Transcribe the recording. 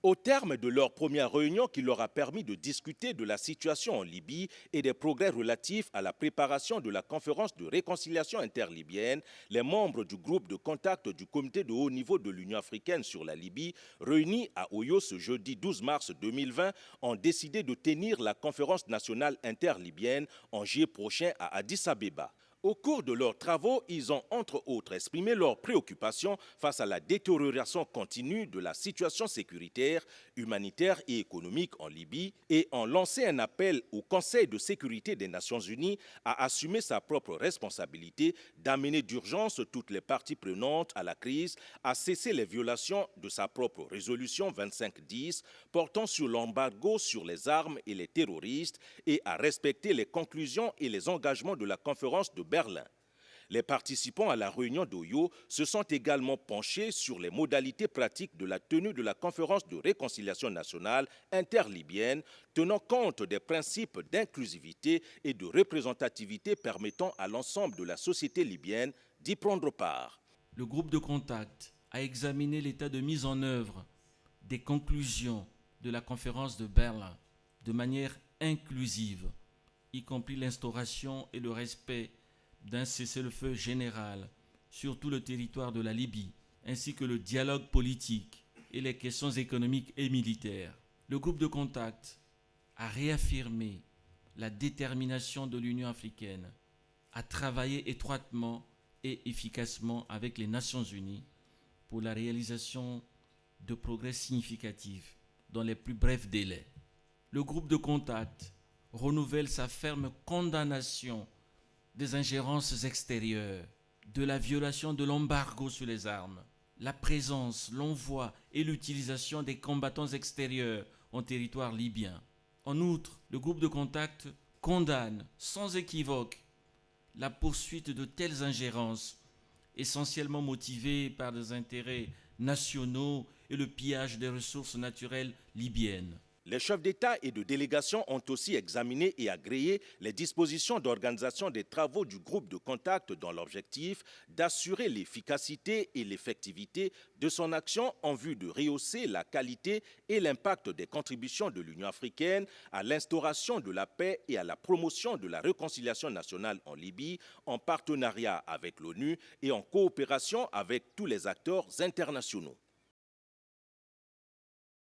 Au terme de leur première réunion qui leur a permis de discuter de la situation en Libye et des progrès relatifs à la préparation de la conférence de réconciliation interlibyenne, les membres du groupe de contact du comité de haut niveau de l'Union africaine sur la Libye, réunis à Oyo ce jeudi 12 mars 2020, ont décidé de tenir la conférence nationale interlibyenne en juillet prochain à Addis Abeba. Au cours de leurs travaux, ils ont entre autres exprimé leurs préoccupations face à la détérioration continue de la situation sécuritaire, humanitaire et économique en Libye et ont lancé un appel au Conseil de sécurité des Nations Unies à assumer sa propre responsabilité d'amener d'urgence toutes les parties prenantes à la crise à cesser les violations de sa propre résolution 2510 portant sur l'embargo sur les armes et les terroristes et à respecter les conclusions et les engagements de la conférence de Berlin. Les participants à la réunion d'Oyo se sont également penchés sur les modalités pratiques de la tenue de la conférence de réconciliation nationale interlibyenne, tenant compte des principes d'inclusivité et de représentativité permettant à l'ensemble de la société libyenne d'y prendre part. Le groupe de contact a examiné l'état de mise en œuvre des conclusions de la conférence de Berlin de manière inclusive, y compris l'instauration et le respect d'un cessez-le-feu général sur tout le territoire de la Libye, ainsi que le dialogue politique et les questions économiques et militaires. Le groupe de contact a réaffirmé la détermination de l'Union africaine à travailler étroitement et efficacement avec les Nations unies pour la réalisation de progrès significatifs dans les plus brefs délais. Le groupe de contact renouvelle sa ferme condamnation des ingérences extérieures, de la violation de l'embargo sur les armes, la présence, l'envoi et l'utilisation des combattants extérieurs en territoire libyen. En outre, le groupe de contact condamne sans équivoque la poursuite de telles ingérences, essentiellement motivées par des intérêts nationaux et le pillage des ressources naturelles libyennes. Les chefs d'État et de délégation ont aussi examiné et agréé les dispositions d'organisation des travaux du groupe de contact dans l'objectif d'assurer l'efficacité et l'effectivité de son action en vue de rehausser la qualité et l'impact des contributions de l'Union africaine à l'instauration de la paix et à la promotion de la réconciliation nationale en Libye en partenariat avec l'ONU et en coopération avec tous les acteurs internationaux.